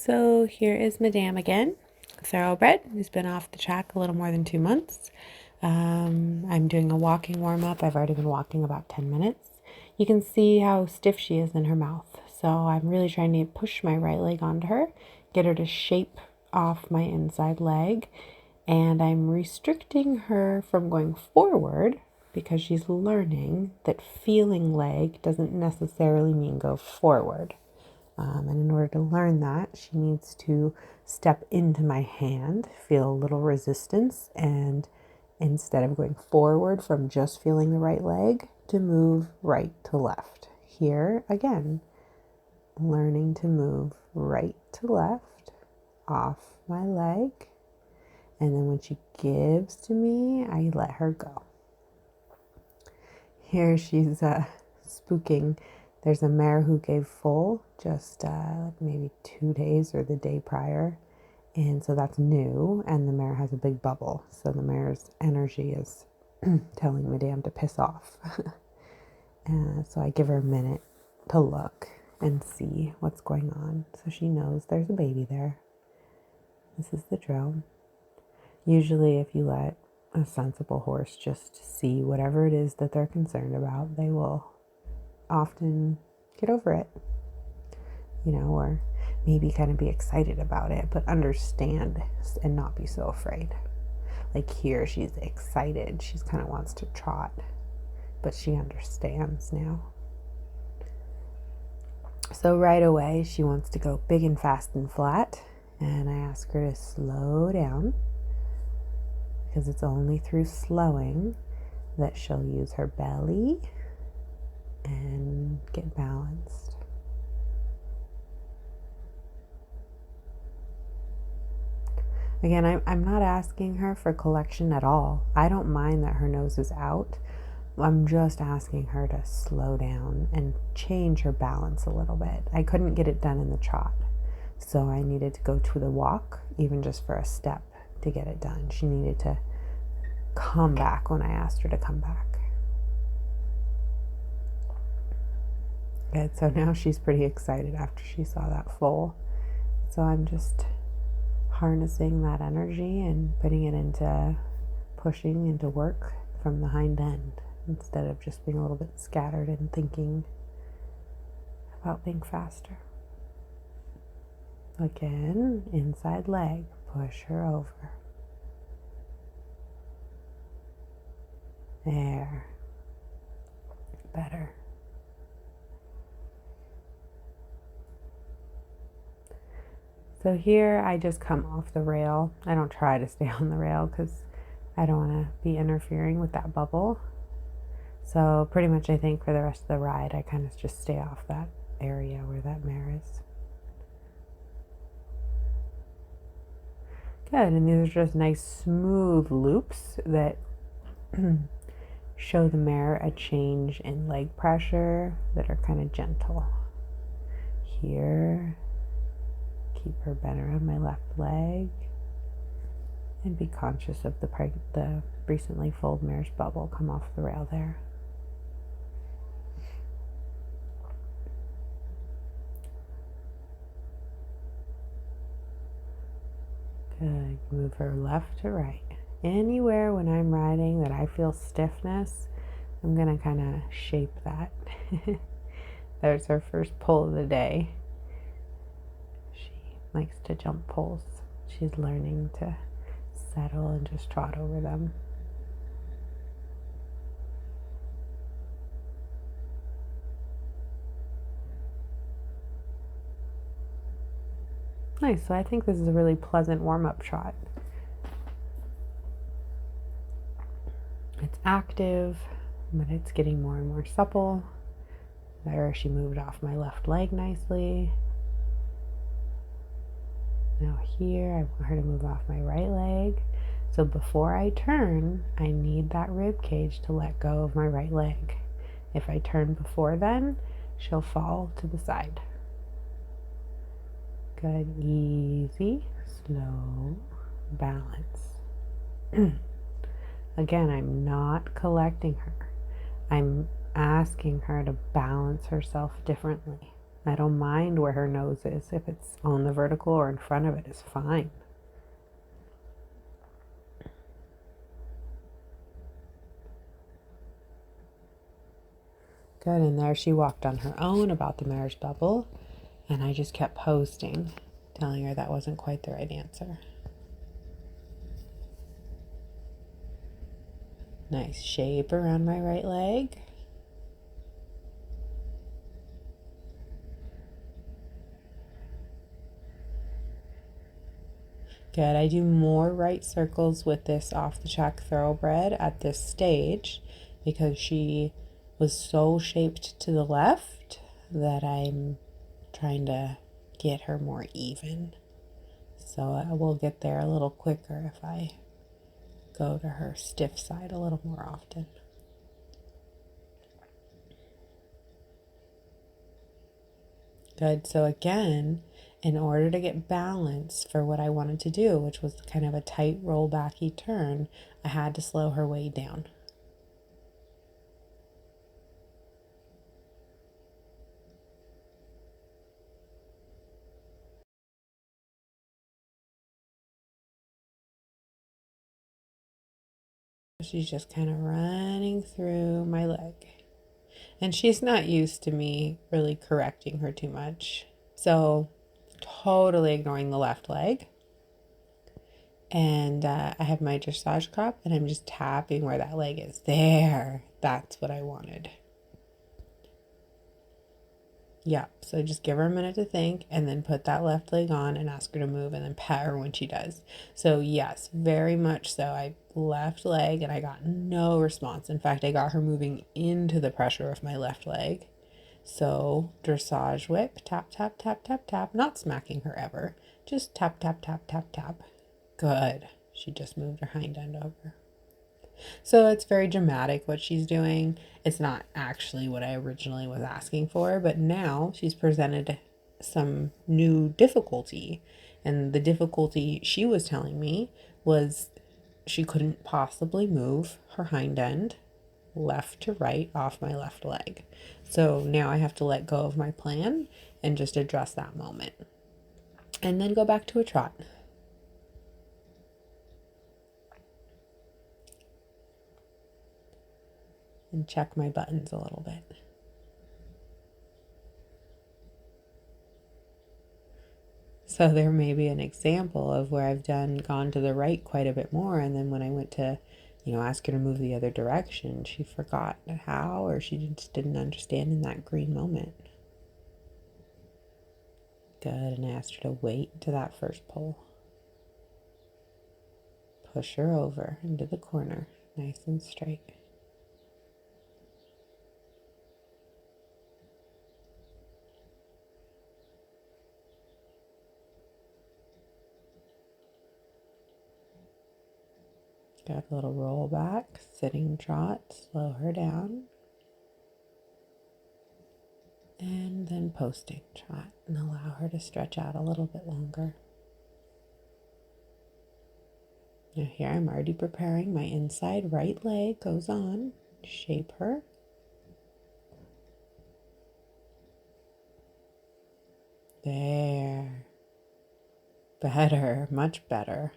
So here is Madame again, thoroughbred, who's been off the track a little more than 2 months. I'm doing a walking warm-up. I've already been walking about 10 minutes. You can see how stiff she is in her mouth. So I'm really trying to push my right leg onto her, get her to shape off my inside leg. And I'm restricting her from going forward because she's learning that feeling leg doesn't necessarily mean go forward. And in order to learn that, she needs to step into my hand, feel a little resistance, and instead of going forward from just feeling the right leg, to move right to left. Here, again, learning to move right to left off my leg. And then when she gives to me, I let her go. Here she's spooking. There's a mare who gave foal just maybe 2 days or the day prior. And so that's new. And the mare has a big bubble. So the mare's energy is telling Madame to piss off. So I give her a minute to look and see what's going on. So she knows there's a baby there. This is the drill. Usually if you let a sensible horse just see whatever it is that they're concerned about, they will often get over it, or maybe kind of be excited about it, but understand and not be so afraid. Like here, she's excited. She's kind of wants to trot, but she understands now. So right away, she wants to go big and fast and flat, and I ask her to slow down because it's only through slowing that she'll use her belly and get balanced. Again, I'm not asking her for collection at all. I don't mind that her nose is out. I'm just asking her to slow down and change her balance a little bit. I couldn't get it done in the trot, so I needed to go to the walk, even just for a step, to get it done. She needed to come back when I asked her to come back. Good, so now she's pretty excited after she saw that foal. So I'm just harnessing that energy and putting it into pushing into work from the hind end instead of just being a little bit scattered and thinking about being faster. Again, inside leg, push her over. There. Better. So here I just come off the rail. I don't try to stay on the rail because I don't want to be interfering with that bubble. So pretty much I think for the rest of the ride I kind of just stay off that area where that mare is. Good, and these are just nice smooth loops that show the mare a change in leg pressure that are kind of gentle. Here, keep her better on my left leg and be conscious of the recently foaled mare's bubble come off the rail there. Good. Move her left to right. Anywhere when I'm riding that I feel stiffness, I'm going to kind of shape that. There's her first pull of the day. She likes to jump poles. She's learning to settle and just trot over them. Nice, so I think this is a really pleasant warm-up trot. It's active, but it's getting more and more supple. There, she moved off my left leg nicely. Now here, I want her to move off my right leg. So before I turn, I need that rib cage to let go of my right leg. If I turn before then, she'll fall to the side. Good, easy, slow, balance. Again, I'm not collecting her. I'm asking her to balance herself differently. I don't mind where her nose is. If it's on the vertical or in front of it, it's fine. Good, and there she walked on her own about the marriage bubble, and I just kept posting, telling her that wasn't quite the right answer. Nice shape around my right leg. Good. I do more right circles with this off the track thoroughbred at this stage because she was so shaped to the left that I'm trying to get her more even. So I will get there a little quicker if I go to her stiff side a little more often. Good. So again, in order to get balance for what I wanted to do, which was kind of a tight rollbacky turn, I had to slow her way down. She's just kind of running through my leg. And she's not used to me really correcting her too much. So, totally ignoring the left leg. And I have my dressage crop and I'm just tapping where that leg is. There. That's what I wanted. Yeah, so just give her a minute to think and then put that left leg on and ask her to move and then pat her when she does. So, yes, very much so. I left leg and I got no response. In fact, I got her moving into the pressure of my left leg. So, dressage whip, tap, tap, tap, tap, tap, not smacking her ever. Just tap, tap, tap, tap, tap. Good. She just moved her hind end over. So it's very dramatic what she's doing. It's not actually what I originally was asking for, but now she's presented some new difficulty. And the difficulty she was telling me was she couldn't possibly move her hind end left to right off my left leg. So now I have to let go of my plan and just address that moment. And then go back to a trot. And check my buttons a little bit. So there may be an example of where I've gone to the right quite a bit more, and then when I went to, ask her to move the other direction, she forgot how, or she just didn't understand in that green moment. Good, and I asked her to wait to that first pull. Push her over into the corner, nice and straight. Got a little roll back, sitting trot, slow her down. And then posting trot and allow her to stretch out a little bit longer. Now here I'm already preparing. My inside right leg goes on. Shape her. There. Better, much better.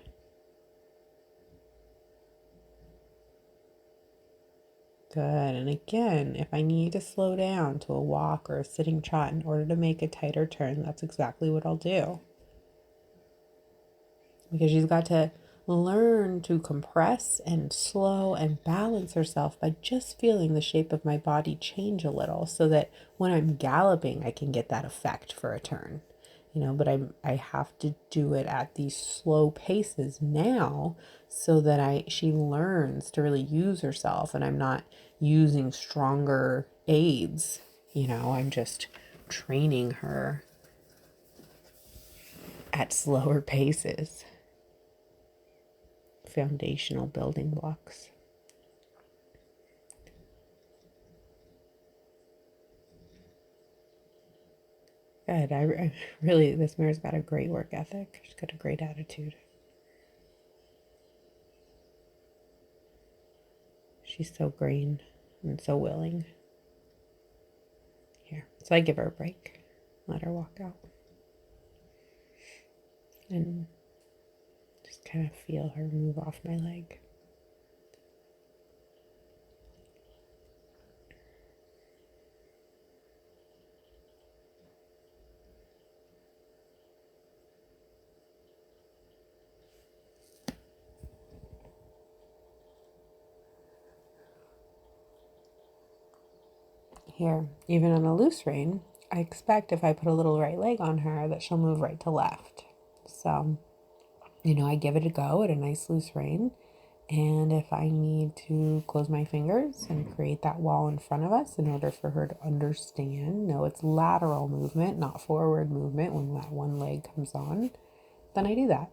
Good. And again, if I need to slow down to a walk or a sitting trot in order to make a tighter turn, that's exactly what I'll do. Because she's got to learn to compress and slow and balance herself by just feeling the shape of my body change a little so that when I'm galloping, I can get that effect for a turn. But I have to do it at these slow paces now so that she learns to really use herself and I'm not using stronger aids. I'm just training her at slower paces. Foundational building blocks. Good. I really, this mare's got a great work ethic. She's got a great attitude. She's so green and so willing. Here, so I give her a break. let her walk out. And just kind of feel her move off my leg. Here, even on a loose rein, I expect if I put a little right leg on her that she'll move right to left. So, I give it a go at a nice loose rein. And if I need to close my fingers and create that wall in front of us in order for her to understand, no, it's lateral movement, not forward movement when that one leg comes on, then I do that.